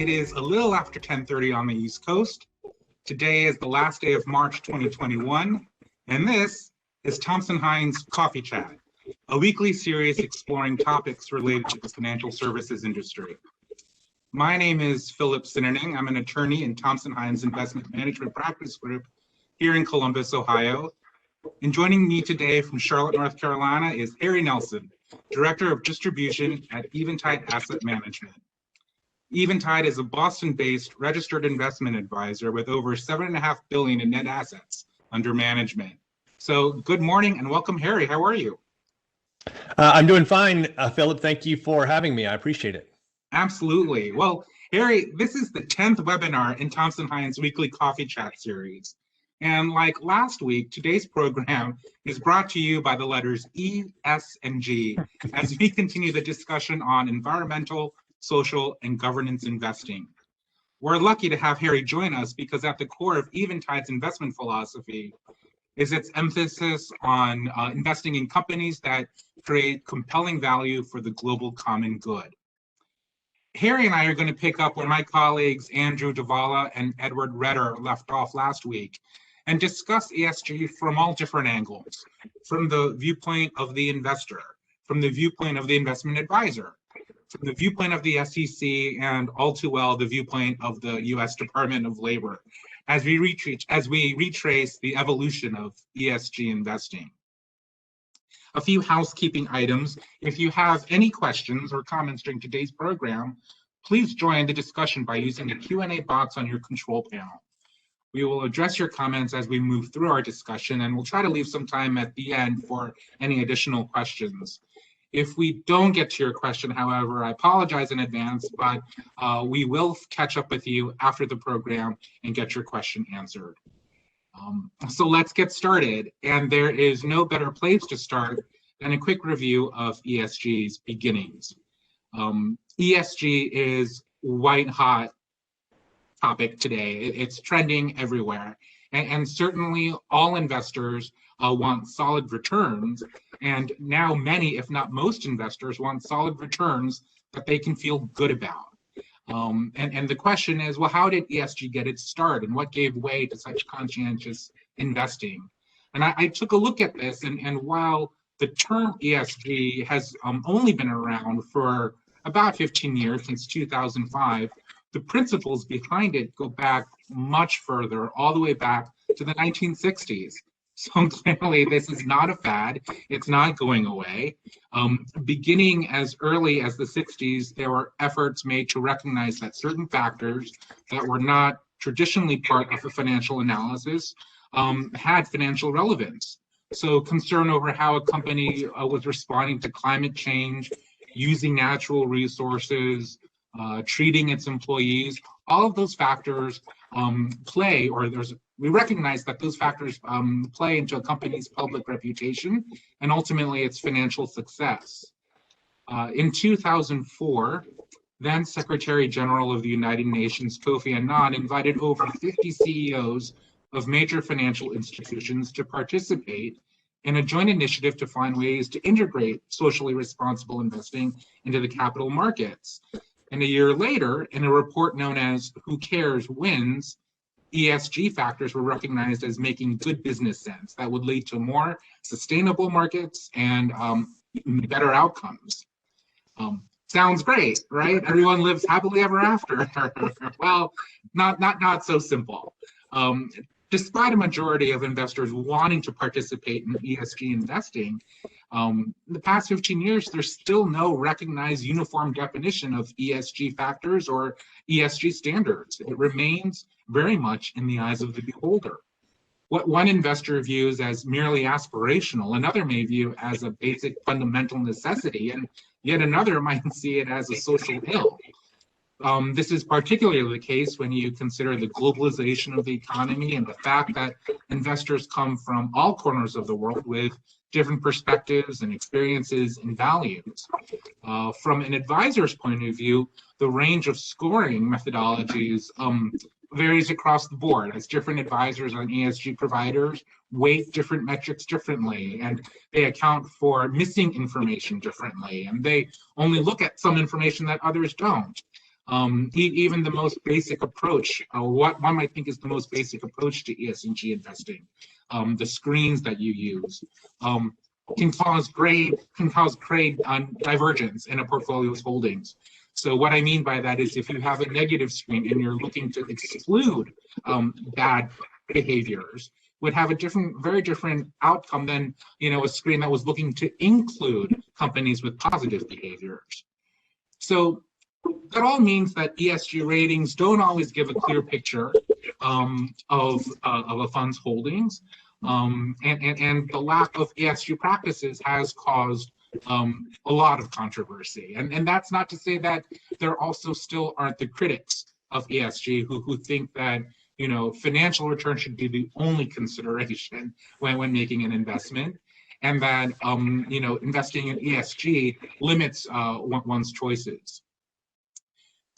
It is a little after 10:30 on the East Coast. Today is the last day of March 2021, and this is Thompson Hine's Coffee Chat, a weekly series exploring topics related to the financial services industry. My name is Philip Sineneng. I'm an attorney in Thompson Hine's Investment Management Practice Group here in Columbus, Ohio. And joining me today from Charlotte, North Carolina is Harry Nelson, Director of Distribution at Eventide Asset Management. Eventide is a Boston-based registered investment advisor with over $7.5 billion in net assets under management. So good morning and welcome, Harry. How are you? I'm doing fine, Philip. Thank you for having me. I appreciate it. Absolutely. Well, Harry, this is the 10th webinar in Thompson Hine's weekly coffee chat series. And like last week, today's program is brought to you by the letters E, S, and G as we continue the discussion on environmental, social, and governance investing. We're lucky to have Harry join us because at the core of Eventide's investment philosophy is its emphasis on investing in companies that create compelling value for the global common good. Harry and I are going to pick up where my colleagues Andrew Davala and Edward Redder left off last week and discuss ESG from all different angles, from the viewpoint of the investor, from the viewpoint of the investment advisor, from the viewpoint of the SEC, and all too well, the viewpoint of the U.S. Department of Labor, as we retrace the evolution of ESG investing. A few housekeeping items. If you have any questions or comments during today's program, please join the discussion by using the Q&A box on your control panel. We will address your comments as we move through our discussion, and we'll try to leave some time at the end for any additional questions. If we don't get to your question, however, I apologize in advance, but we will catch up with you after the program and get your question answered. So let's get started. And there is no better place to start than a quick review of ESG's beginnings. ESG is white hot topic today. It's trending everywhere. And certainly all investors want solid returns. And now many, if not most investors, want solid returns that they can feel good about. And the question is, well, how did ESG get its start and what gave way to such conscientious investing? And I took a look at this, and while the term ESG has only been around for about 15 years, since 2005, the principles behind it go back much further, all the way back to the 1960s. So clearly, this is not a fad. It's not going away. Beginning as early as the 60s, there were efforts made to recognize that certain factors that were not traditionally part of a financial analysis had financial relevance. So concern over how a company was responding to climate change, using natural resources, treating its employees, all of those factors play, or we recognize that those factors play into a company's public reputation and ultimately its financial success. In 2004, then Secretary General of the United Nations, Kofi Annan, invited over 50 CEOs of major financial institutions to participate in a joint initiative to find ways to integrate socially responsible investing into the capital markets. And a year later, in a report known as Who Cares Wins, ESG factors were recognized as making good business sense that would lead to more sustainable markets and better outcomes. Sounds great, right? Everyone lives happily ever after. Well, not so simple. Despite a majority of investors wanting to participate in ESG investing, in the past 15 years, there's still no recognized uniform definition of ESG factors or ESG standards. It remains very much in the eyes of the beholder. What one investor views as merely aspirational, another may view as a basic fundamental necessity, and yet another might see it as a social ill. This is particularly the case when you consider the globalization of the economy and the fact that investors come from all corners of the world with different perspectives and experiences and values. From an advisor's point of view, the range of scoring methodologies varies across the board as different advisors on ESG providers weight different metrics differently, and they account for missing information differently, and they only look at some information that others don't. Even the most basic approach, what one might think is the most basic approach to ESG investing, the screens that you use, can cause great divergence in a portfolio's holdings. So what I mean by that is if you have a negative screen and you're looking to exclude bad behaviors, would have a very different outcome than a screen that was looking to include companies with positive behaviors. So that all means that ESG ratings don't always give a clear picture of a fund's holdings, and the lack of ESG practices has caused a lot of controversy. And that's not to say that there also still aren't the critics of ESG who think that financial return should be the only consideration when making an investment, and that investing in ESG limits one's choices.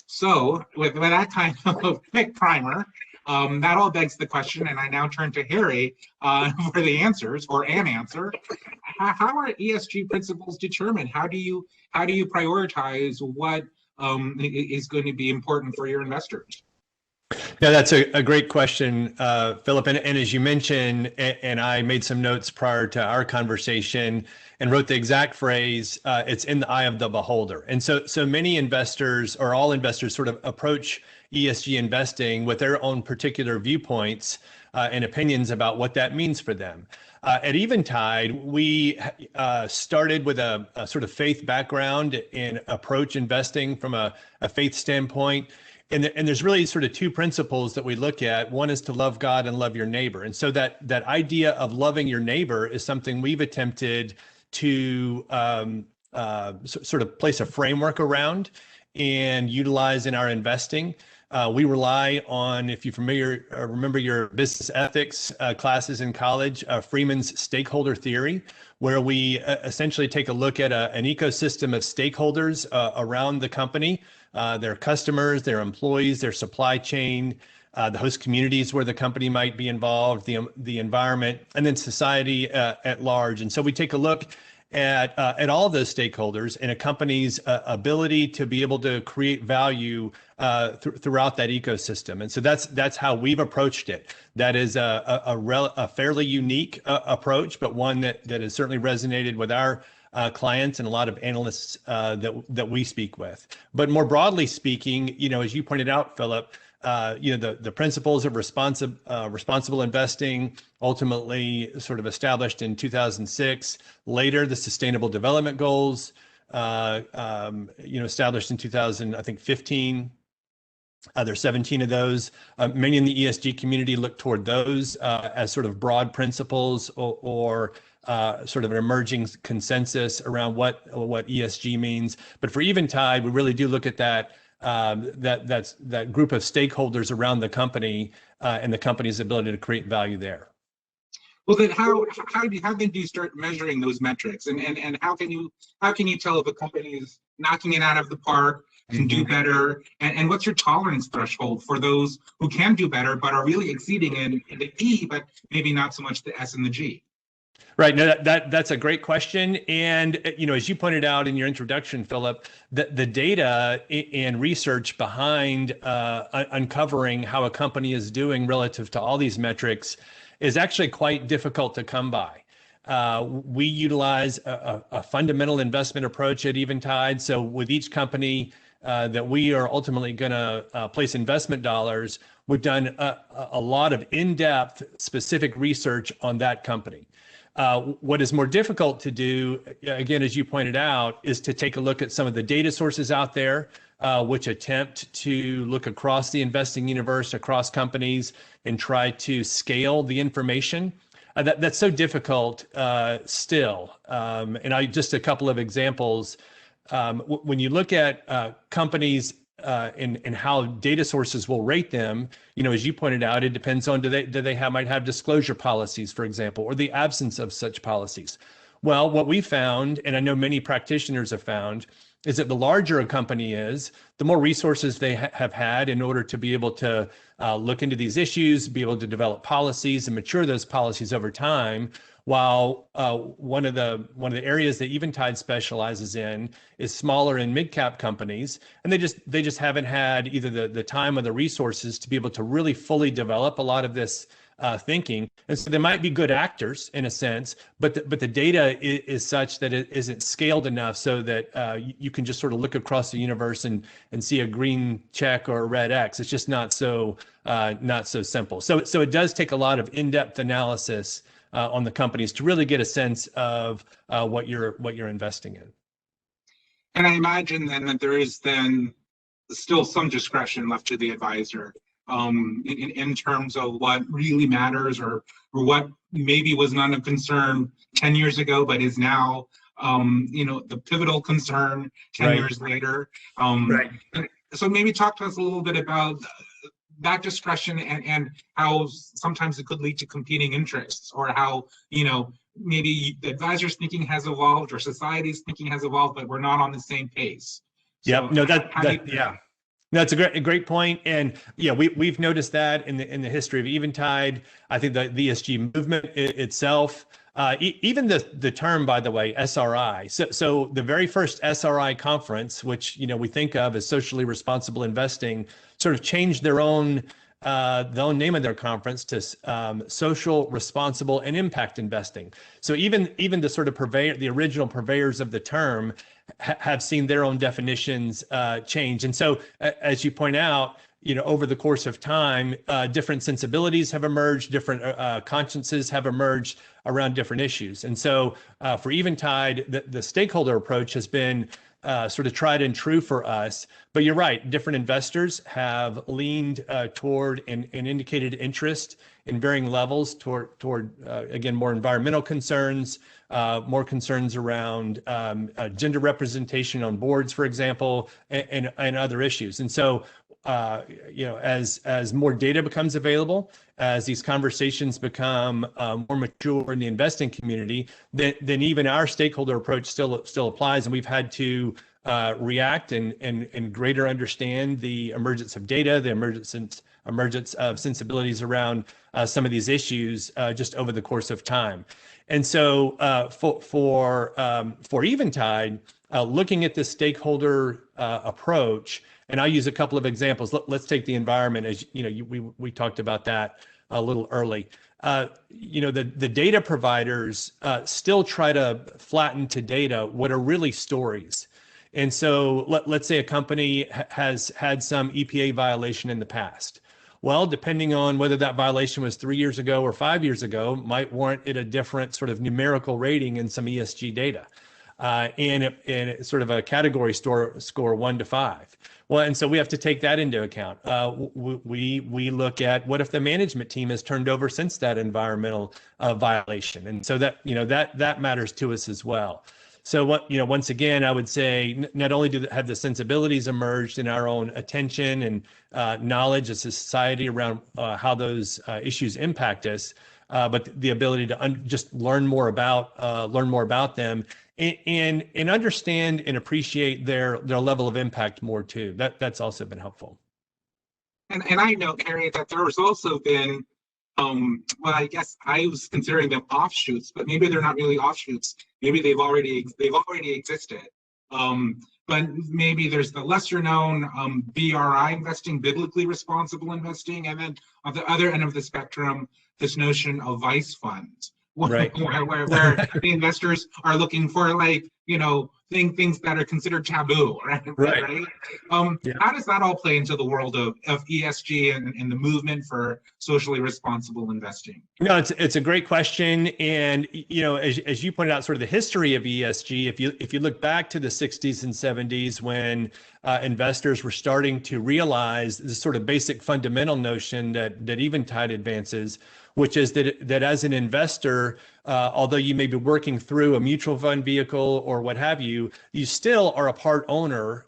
So with that kind of quick primer, that all begs the question, and I now turn to Harry for the answers, or an answer. How are ESG principles determined? How do you prioritize what is going to be important for your investors? Yeah, that's a great question, Philip. And as you mentioned, and I made some notes prior to our conversation and wrote the exact phrase, it's in the eye of the beholder. And so many investors, or all investors, sort of approach ESG investing with their own particular viewpoints and opinions about what that means for them. At Eventide, we started with a sort of faith background and approach investing from a faith standpoint. And there's really sort of two principles that we look at. One is to love God and love your neighbor. And so that idea of loving your neighbor is something we've attempted to sort of place a framework around and utilize in our investing. We rely on, if you remember your business ethics classes in college, Freeman's stakeholder theory, where we essentially take a look at an ecosystem of stakeholders around the company, their customers, their employees, their supply chain, the host communities where the company might be involved, the environment, and then society at large. And so we take a look at all of those stakeholders and a company's ability to be able to create value throughout that ecosystem. And so that's how we've approached it. That is a fairly unique approach, but one that has certainly resonated with our clients and a lot of analysts that we speak with. But more broadly speaking, as you pointed out, Philip, the principles of responsible investing, ultimately sort of established in 2006. Later, the Sustainable Development Goals, established in 2015. There's 17 of those. Many in the ESG community look toward those as sort of broad principles or sort of an emerging consensus around what ESG means. But for Eventide, we really do look at that group of stakeholders around the company and the company's ability to create value there. Well, then how do you start measuring those metrics, and how can you tell if a company is knocking it out of the park, can do better, and what's your tolerance threshold for those who can do better but are really exceeding in the E, but maybe not so much the S and the G? Right. No, that's a great question. And, as you pointed out in your introduction, Philip, the data and research behind uncovering how a company is doing relative to all these metrics is actually quite difficult to come by. We utilize a fundamental investment approach at Eventide. So with each company that we are ultimately going to place investment dollars, we've done a lot of in-depth specific research on that company. What is more difficult to do, again, as you pointed out, is to take a look at some of the data sources out there, which attempt to look across the investing universe, across companies, and try to scale the information. That's so difficult still. And just a couple of examples. When you look at companies and how data sources will rate them, as you pointed out, it depends on might have disclosure policies, for example, or the absence of such policies. Well, what we found, and I know many practitioners have found, is that the larger a company is, the more resources they have had in order to be able to look into these issues, be able to develop policies and mature those policies over time. while one of the areas that Eventide specializes in is smaller and mid-cap companies, and they just haven't had either the time or the resources to be able to really fully develop a lot of this thinking. And so they might be good actors in a sense, but the data is such that it isn't scaled enough so that you can just sort of look across the universe and see a green check or a red X. It's just not so simple. So it does take a lot of in-depth analysis on the companies to really get a sense of what you're investing in. And I imagine then that there is then still some discretion left to the advisor in terms of what really matters, or what maybe was not a concern 10 years ago, but is now, the pivotal concern 10 years later. Right. So maybe talk to us a little bit about that discretion and how sometimes it could lead to competing interests, or how, maybe the advisor's thinking has evolved or society's thinking has evolved, but we're not on the same pace. Yeah, no, yeah. That's a great point. And yeah, we've noticed that in the history of Eventide. I think the ESG movement itself, even the term, by the way, SRI. So the very first SRI conference, which we think of as socially responsible investing, sort of changed their own name of their conference to social, responsible, and impact investing. So even the sort of the original purveyors of the term have seen their own definitions change. And so, as you point out, over the course of time, different sensibilities have emerged, different consciences have emerged around different issues. And so, for Eventide, the stakeholder approach has been sort of tried and true for us. But you're right, different investors have leaned toward and indicated interest in varying levels toward again, more environmental concerns, more concerns around gender representation on boards, for example, and other issues. And so, as more data becomes available, as these conversations become more mature in the investing community, then even our stakeholder approach still applies, and we've had to react and greater understand the emergence of data, the emergence of sensibilities around some of these issues just over the course of time. And so for Eventide, looking at this stakeholder approach, and I'll use a couple of examples. Let's take the environment, as we talked about that a little early. The data providers still try to flatten to data what are really stories. And so let's say a company has had some EPA violation in the past. Well, depending on whether that violation was 3 years ago or 5 years ago, might warrant it a different sort of numerical rating in some ESG data, and it's sort of a category score 1 to 5. Well, and so we have to take that into account. We look at what if the management team has turned over since that environmental violation, and so that matters to us as well. So once again, I would say not only have the sensibilities emerged in our own attention and knowledge as a society around how those issues impact us, but the ability to just learn more about them and understand and appreciate their level of impact more too. That's also been helpful. And I know, Harry, that there has also been, well, I guess I was considering them offshoots, but maybe they're not really offshoots. Maybe they've already existed. But maybe there's the lesser known BRI investing, biblically responsible investing, and then on the other end of the spectrum, this notion of vice funds, where the investors are looking for things that are considered taboo, right? How does that all play into the world of ESG and the movement for socially responsible investing? No, it's a great question, and as you pointed out, sort of the history of ESG. If you look back to the 60s and 70s, when investors were starting to realize this sort of basic fundamental notion that Eventide advances, which is that as an investor, although you may be working through a mutual fund vehicle or what have you, you still are a part owner,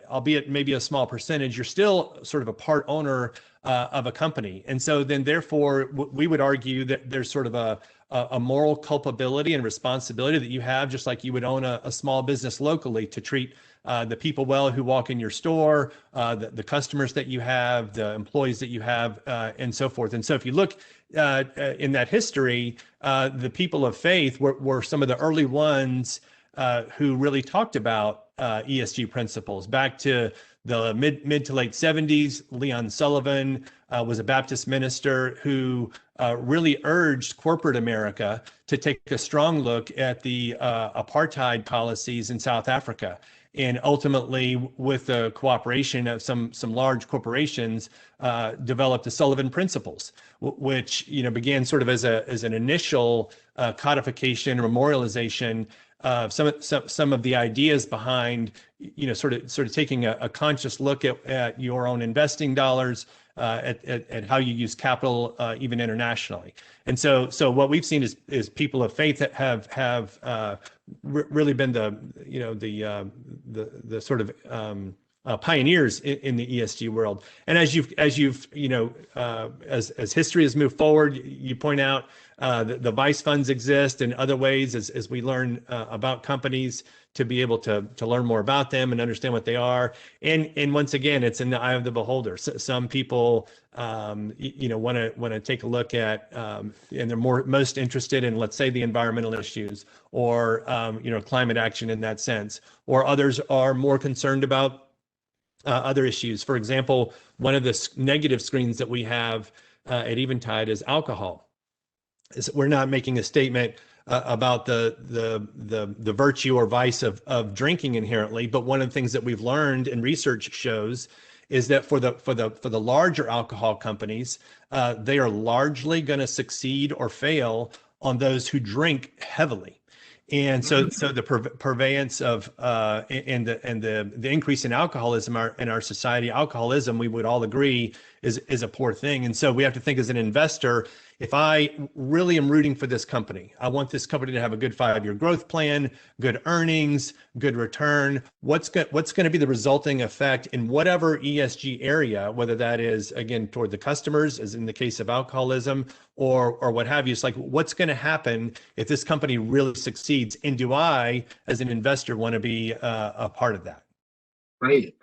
albeit maybe a small percentage. You're still sort of a part owner of a company. And so then therefore, we would argue that there's sort of a moral culpability and responsibility that you have, just like you would own a small business locally, to treat the people well who walk in your store, the customers that you have, the employees that you have, and so forth. And so if you look in that history, the people of faith were some of the early ones who really talked about ESG principles. Back to the mid to late 70s, Leon Sullivan was a Baptist minister who really urged corporate America to take a strong look at the apartheid policies in South Africa. And ultimately, with the cooperation of some large corporations, developed the Sullivan Principles, which began sort of as an initial codification, memorialization of some of the ideas behind sort of taking a conscious look at your own investing dollars, at how you use capital, even internationally. And so what we've seen is people of faith that have really been the sort of pioneers in the ESG world. And as history has moved forward, you point out the vice funds exist in other ways as we learn about companies, to be able to learn more about them and understand what they are. And once again, it's in the eye of the beholder. So some people want to take a look at and they're most interested in, let's say, the environmental issues or climate action in that sense, or others are more concerned about other issues. For example, one of the negative screens that we have at Eventide is alcohol. We're not making a statement about the virtue or vice of drinking inherently, but one of the things that we've learned and research shows is that for the larger alcohol companies, they are largely going to succeed or fail on those who drink heavily. And so the purveyance of and the increase in alcoholism in our society, alcoholism, we would all agree is a poor thing. And so we have to think, as an investor, if I really am rooting for this company, I want this company to have a good 5-year growth plan, good earnings, good return. What's going to be the resulting effect in whatever ESG area, whether that is, again, toward the customers, as in the case of alcoholism, or what have you? It's like, what's going to happen if this company really succeeds? And do I, as an investor, want to be a part of that? Great.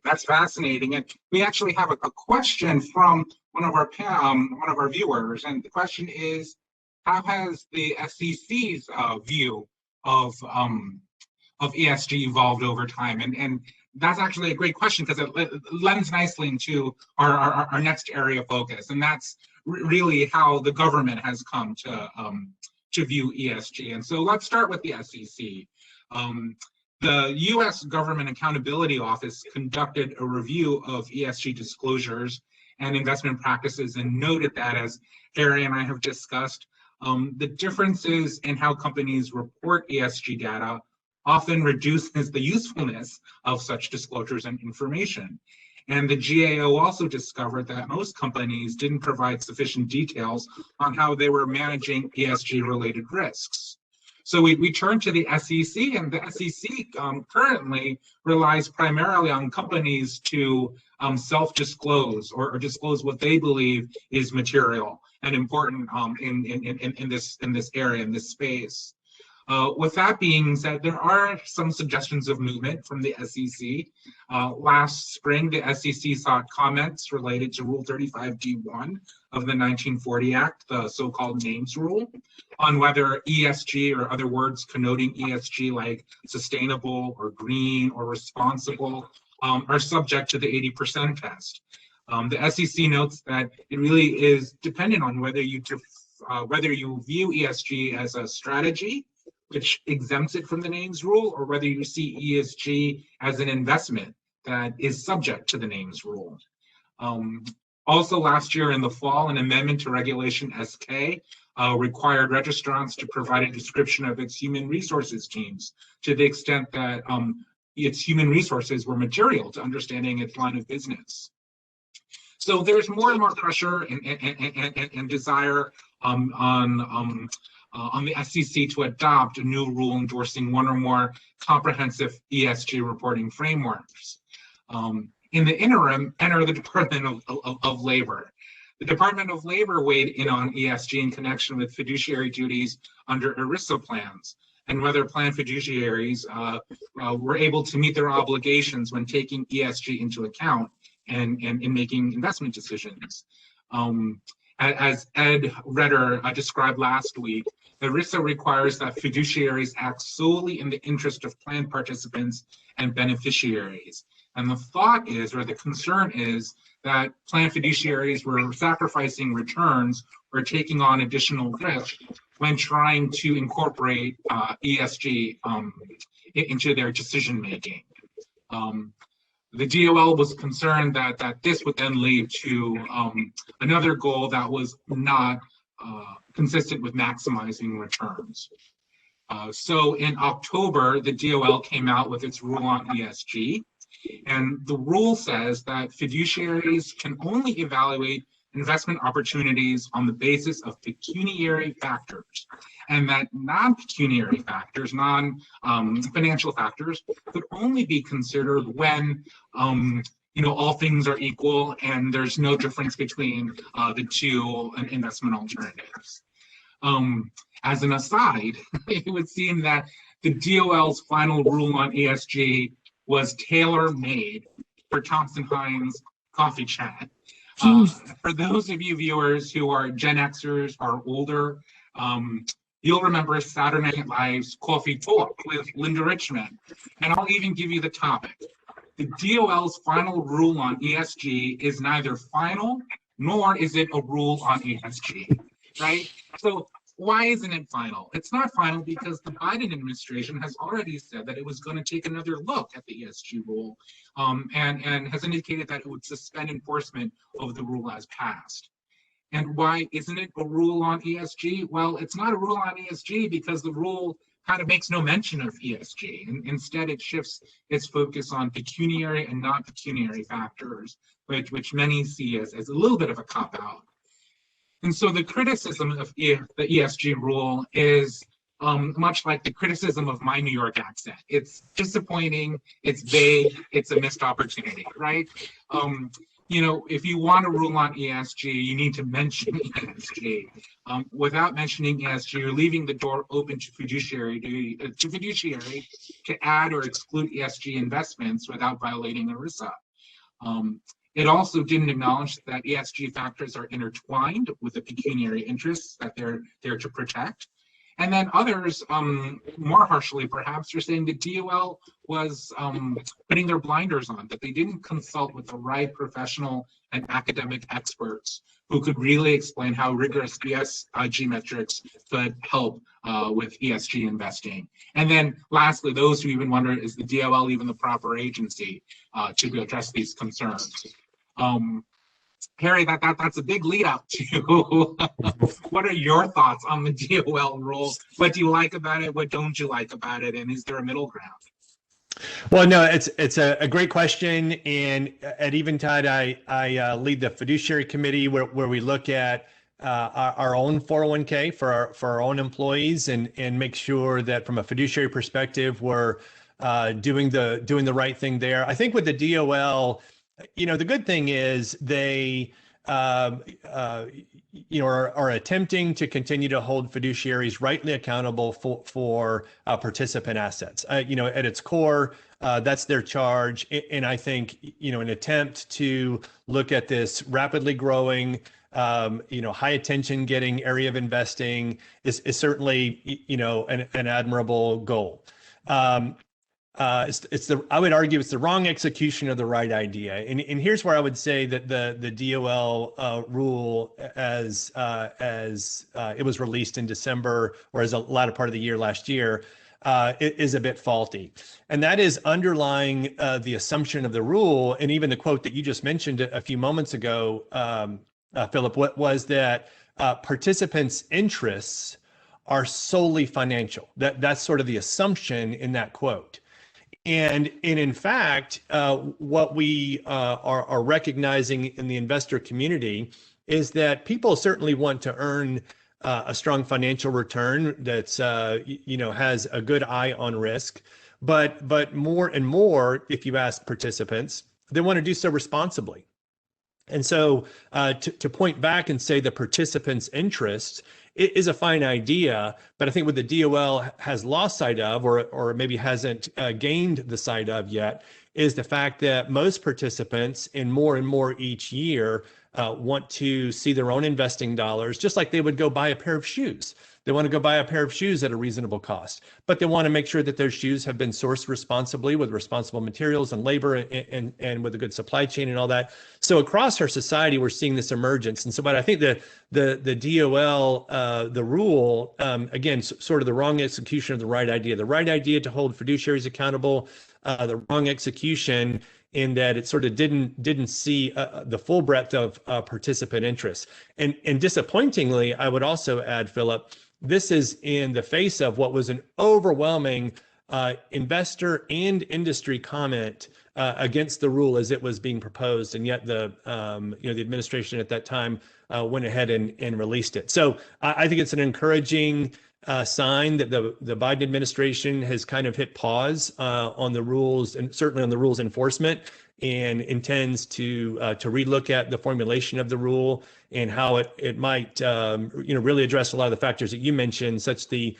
That's fascinating. And we actually have a question from one of our viewers, and the question is, how has the SEC's view of ESG evolved over time? And that's actually a great question, because it lends nicely into our next area of focus, and that's really how the government has come to view ESG. And so let's start with the SEC. The U.S. Government Accountability Office conducted a review of ESG disclosures and investment practices and noted that, as Harry and I have discussed, the differences in how companies report ESG data often reduces the usefulness of such disclosures and information. And the GAO also discovered that most companies didn't provide sufficient details on how they were managing ESG-related risks. So we turn to the SEC, and the SEC currently relies primarily on companies to self-disclose or disclose what they believe is material and important in this area, in this space. With that being said, there are some suggestions of movement from the SEC. Last spring, the SEC sought comments related to Rule 35D1 of the 1940 Act, the so-called names rule, on whether ESG, or other words connoting ESG like sustainable or green or responsible, are subject to the 80% test. The SEC notes that it really is dependent on whether you view ESG as a strategy, which exempts it from the names rule, or whether you see ESG as an investment that is subject to the names rule. Also, last year in the fall, an amendment to Regulation SK required registrants to provide a description of its human resources teams, to the extent that its human resources were material to understanding its line of business. So there's more and more pressure and desire on the SEC to adopt a new rule endorsing one or more comprehensive ESG reporting frameworks. In the interim, enter the Department of Labor. The Department of Labor weighed in on ESG in connection with fiduciary duties under ERISA plans. and whether plan fiduciaries were able to meet their obligations when taking ESG into account and in making investment decisions. As Ed Redder described last week, ERISA requires that fiduciaries act solely in the interest of plan participants and beneficiaries. And the thought is, or the concern is, that plan fiduciaries were sacrificing returns or taking on additional risk when trying to incorporate ESG into their decision making. The DOL was concerned that this would then lead to another goal that was not consistent with maximizing returns. So in October, the DOL came out with its rule on ESG. And the rule says that fiduciaries can only evaluate investment opportunities on the basis of pecuniary factors, and that non-pecuniary factors, non-financial factors, could only be considered when all things are equal and there's no difference between the two investment alternatives. As an aside, it would seem that the DOL's final rule on ESG was tailor-made for Thompson Hine's coffee chat. For those of you viewers who are Gen Xers or older, you'll remember Saturday Night Live's Coffee Talk with Linda Richman. And I'll even give you the topic. The DOL's final rule on ESG is neither final, nor is it a rule on ESG, right? So why isn't it final? It's not final because the Biden administration has already said that it was going to take another look at the ESG rule and has indicated that it would suspend enforcement of the rule as passed. And why isn't it a rule on ESG? Well, it's not a rule on ESG because the rule kind of makes no mention of ESG. And instead, it shifts its focus on pecuniary and non-pecuniary factors, which many see as a little bit of a cop-out. And so the criticism of the ESG rule is much like the criticism of my New York accent. It's disappointing, it's vague, it's a missed opportunity, right? If you want to rule on ESG, you need to mention ESG. Without mentioning ESG, you're leaving the door open to fiduciary to add or exclude ESG investments without violating ERISA. It also didn't acknowledge that ESG factors are intertwined with the pecuniary interests that they're there to protect. And then others, more harshly perhaps, are saying the DOL was putting their blinders on, that they didn't consult with the right professional and academic experts who could really explain how rigorous ESG metrics could help with ESG investing. And then lastly, those who even wonder, is the DOL even the proper agency to address these concerns? Harry, that's a big lead up to what are your thoughts on the DOL rule? What do you like about it? What don't you like about it? And is there a middle ground? Well, no, it's a great question. And at Eventide, I lead the fiduciary committee where we look at our own 401k for our own employees and make sure that from a fiduciary perspective, we're doing the right thing there. I think with the DOL, the good thing is they, are attempting to continue to hold fiduciaries rightly accountable for participant assets. At its core, that's their charge. And I think, an attempt to look at this rapidly growing, high attention getting area of investing is certainly, an admirable goal. I would argue it's the wrong execution of the right idea. And here's where I would say that the DOL rule as it was released in December or as a latter part of the year last year is a bit faulty. And that is underlying the assumption of the rule. And even the quote that you just mentioned a few moments ago, Philip, what was that participants' interests are solely financial. That's sort of the assumption in that quote. And in fact, what we are recognizing in the investor community is that people certainly want to earn a strong financial return that's has a good eye on risk, but more and more, if you ask participants, they want to do so responsibly. And so to point back and say the participants' interest is a fine idea, but I think what the DOL has lost sight of, or maybe hasn't gained the sight of yet, is the fact that most participants, and more each year, want to see their own investing dollars, just like they would go buy a pair of shoes. They want to go buy a pair of shoes at a reasonable cost, but they want to make sure that those shoes have been sourced responsibly with responsible materials and labor and with a good supply chain and all that. So across our society, we're seeing this emergence. And so, but I think the DOL, the rule, again, sort of the wrong execution of the right idea. The right idea to hold fiduciaries accountable, the wrong execution in that it sort of didn't see the full breadth of participant interest. And disappointingly, I would also add, Philip, this is in the face of what was an overwhelming investor and industry comment against the rule as it was being proposed, and yet the administration at that time went ahead and released it. So I think it's an encouraging sign that the Biden administration has kind of hit pause on the rules, and certainly on the rules enforcement, and intends to relook at the formulation of the rule and how it might really address a lot of the factors that you mentioned, such the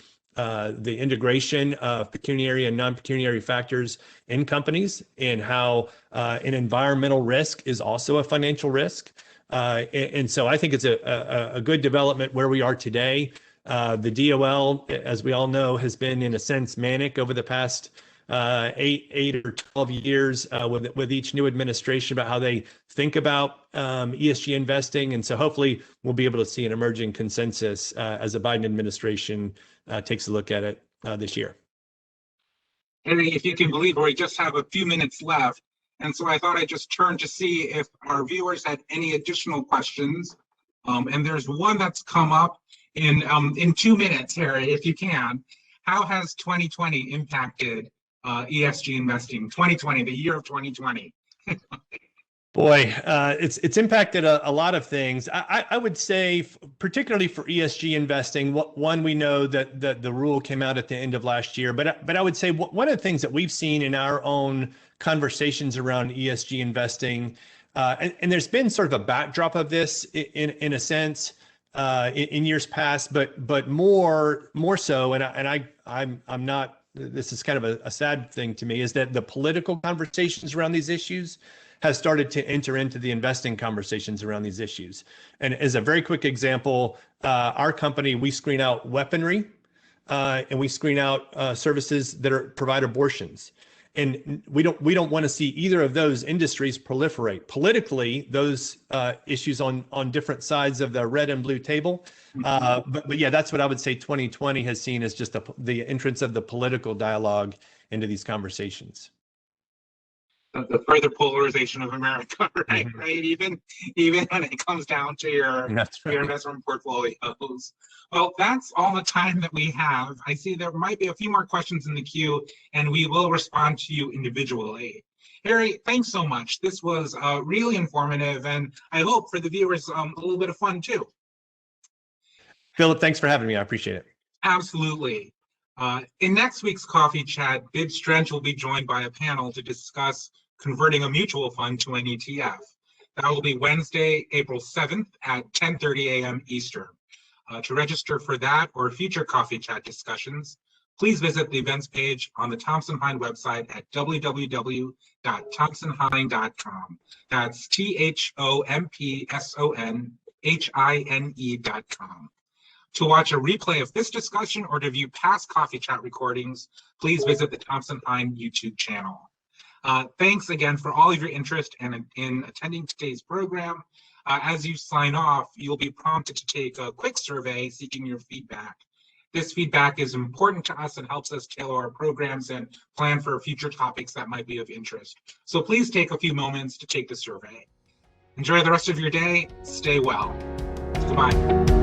integration of pecuniary and non-pecuniary factors in companies, and how an environmental risk is also a financial risk. And so I think it's a good development where we are today. The DOL, as we all know, has been in a sense manic over the past 8 or 12 years with each new administration about how they think about ESG investing. And so hopefully we'll be able to see an emerging consensus as the Biden administration takes a look at it this year. Harry, if you can believe it, we just have a few minutes left. And so I thought I'd just turn to see if our viewers had any additional questions. And there's one that's come up in 2 minutes, Harry, if you can. How has 2020 impacted ESG investing? 2020, the year of 2020. Boy, it's impacted a lot of things. I would say, particularly for ESG investing, one, we know that the rule came out at the end of last year, but I would say one of the things that we've seen in our own conversations around ESG investing, and there's been sort of a backdrop of this in a sense in years past, but more so, and I'm not. This is kind of a sad thing to me, is that the political conversations around these issues has started to enter into the investing conversations around these issues. And as a very quick example, our company, we screen out weaponry and we screen out services that provide abortions. And we don't want to see either of those industries proliferate. Politically, those issues on different sides of the red and blue table. But yeah, that's what I would say 2020 has seen as just the entrance of the political dialogue into these conversations. The further polarization of America, right? Mm-hmm. Right. Even when it comes down to your investment portfolios. Well, that's all the time that we have. I see there might be a few more questions in the queue, and we will respond to you individually. Harry, thanks so much. This was really informative, and I hope for the viewers a little bit of fun too. Philip, thanks for having me. I appreciate it. Absolutely. In next week's Coffee Chat, Bib Strench will be joined by a panel to discuss converting a mutual fund to an ETF. That will be Wednesday, April 7th at 10:30 a.m. Eastern. To register for that or future Coffee Chat discussions, please visit the events page on the Thompson Hine website at www.thompsonhine.com. That's THOMPSONHINE.com. To watch a replay of this discussion or to view past Coffee Chat recordings, please visit the Thompson Hine YouTube channel. Thanks again for all of your interest in attending today's program. As you sign off, you'll be prompted to take a quick survey seeking your feedback. This feedback is important to us and helps us tailor our programs and plan for future topics that might be of interest. So please take a few moments to take the survey. Enjoy the rest of your day. Stay well. Goodbye.